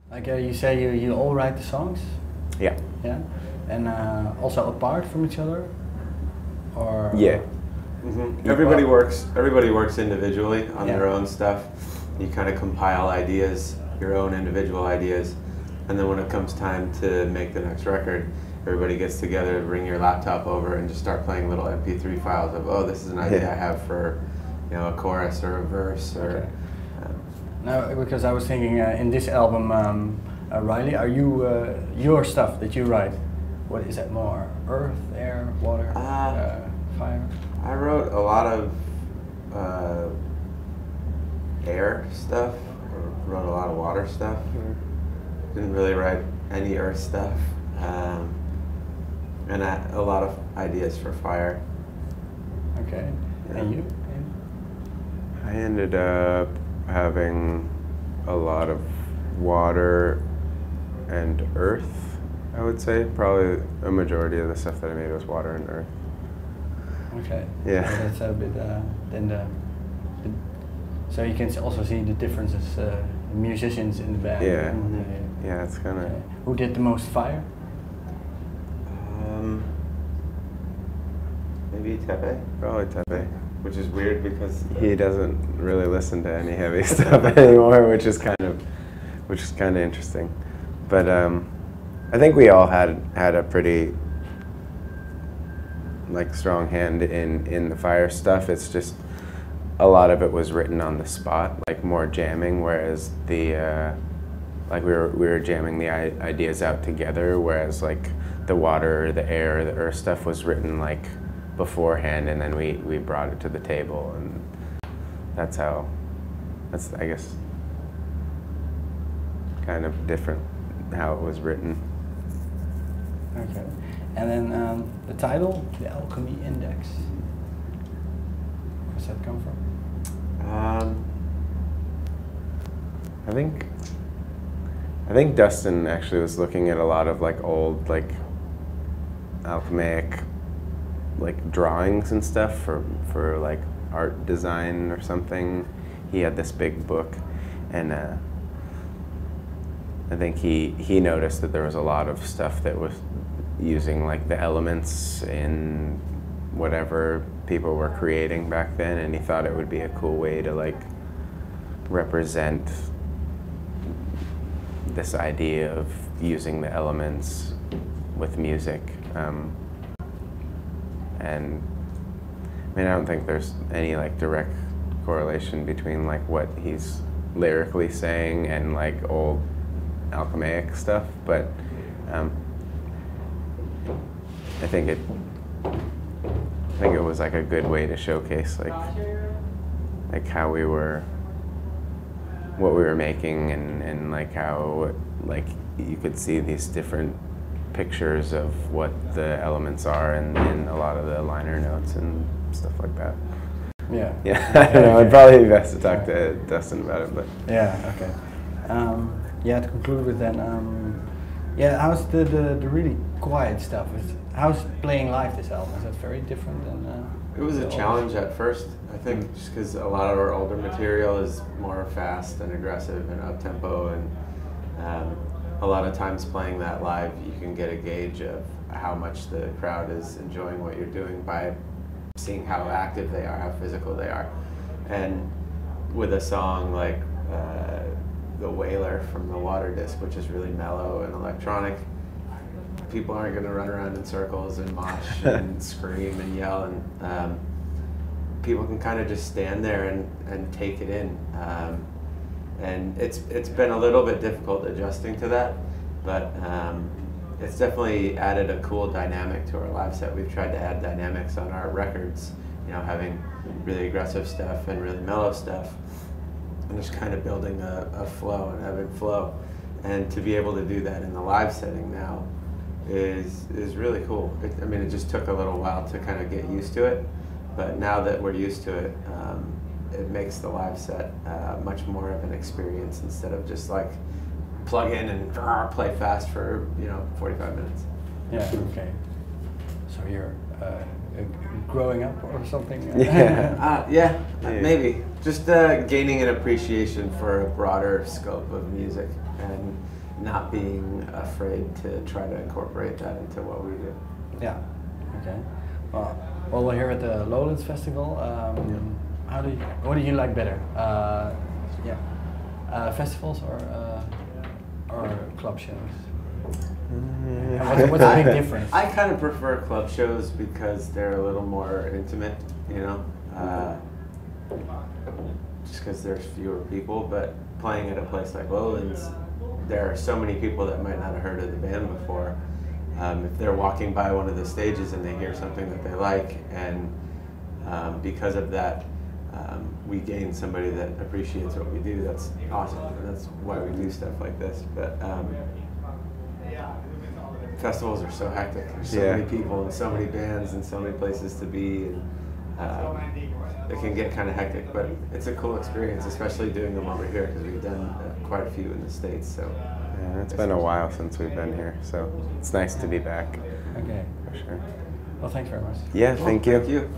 Like you say, you all write the songs. Yeah. Yeah, and also apart from each other, or Yeah. Mm-hmm. Everybody works individually on their own stuff. You kind of compile ideas, your own individual ideas, and then when it comes time to make the next record, everybody gets together, bring your laptop over, and just start playing little MP3 files of, oh, this is an idea I have for, a chorus or a verse or. Okay. No, because I was thinking in this album, Riley, are you your stuff that you write? What is that more? Earth, air, water, fire? I wrote a lot of air stuff. I wrote a lot of water stuff. Didn't really write any earth stuff. And a lot of ideas for fire. Okay. Yeah. And you? I ended up having a lot of water and earth, I would say. Probably a majority of the stuff that I made was water and earth. Okay. Yeah. So that's a bit so you can also see the differences, the musicians in the band. Yeah. Yeah, it's kind of. Okay. Who did the most fire? Maybe Tepe. Probably Tepe. Which is weird because he doesn't really listen to any heavy stuff anymore, which is kind of interesting. But I think we all had a pretty strong hand in the fire stuff. It's just a lot of it was written on the spot, like more jamming, whereas the we were jamming the ideas out together, whereas like the water, the air, the earth stuff was written like beforehand, and then we brought it to the table, and that's I guess kind of different how it was written. Okay. And then the title, the Alchemy Index. Where does that come from? I think Dustin actually was looking at a lot of like old like alchemaic like drawings and stuff for like art design or something. He had this big book, and I think he noticed that there was a lot of stuff that was using like the elements in whatever people were creating back then, and he thought it would be a cool way to like represent this idea of using the elements with music. And I mean, I don't think there's any like direct correlation between like what he's lyrically saying and like old alchemaic stuff, but I think it was like a good way to showcase like how we were, what we were making, and like how like you could see these different pictures of what the elements are in a lot of the liner notes and stuff like that. Yeah. Yeah, I don't know, it'd probably be best to talk to Dustin about it, but. Yeah, okay. Yeah, to conclude with then, yeah, how's the really quiet stuff? How's playing live this album? Is that very different than? It was a challenge at first, I think, just because a lot of our older material is more fast and aggressive and up-tempo, and a lot of times playing that live, you can get a gauge of how much the crowd is enjoying what you're doing by seeing how active they are, how physical they are. And with a song like The Wailer from the Water Disc, which is really mellow and electronic, people aren't going to run around in circles and mosh and scream and yell, and people can kind of just stand there and take it in. And it's been a little bit difficult adjusting to that, but it's definitely added a cool dynamic to our live set. We've tried to add dynamics on our records, having really aggressive stuff and really mellow stuff, and just kind of building a flow, an ebb and flow. And to be able to do that in the live setting now is really cool. I mean, it just took a little while to kind of get used to it, but now that we're used to it, it makes the live set much more of an experience instead of just like plug in and play fast for 45 minutes. Yeah. Okay. So you're growing up or something? Yeah, maybe just gaining an appreciation for a broader scope of music, and not being afraid to try to incorporate that into what we do. Yeah. Okay. Well, we're here at the Lowlands Festival. What do you like better? Festivals or club shows? What's the big difference? I kind of prefer club shows because they're a little more intimate, you know. Just because there's fewer people, but playing at a place like Lowlands, there are so many people that might not have heard of the band before. If they're walking by one of the stages and they hear something that they like, and because of that, we gain somebody that appreciates what we do, that's awesome, and that's why we do stuff like this. But festivals are so hectic. There's so many people and so many bands and so many places to be, and it can get kind of hectic, but it's a cool experience, especially doing them over here because we've done quite a few in the States. So yeah, it's been a while since we've been here, so it's nice to be back. Okay. For sure. Well, thanks very much. Yeah, thank you. Thank you.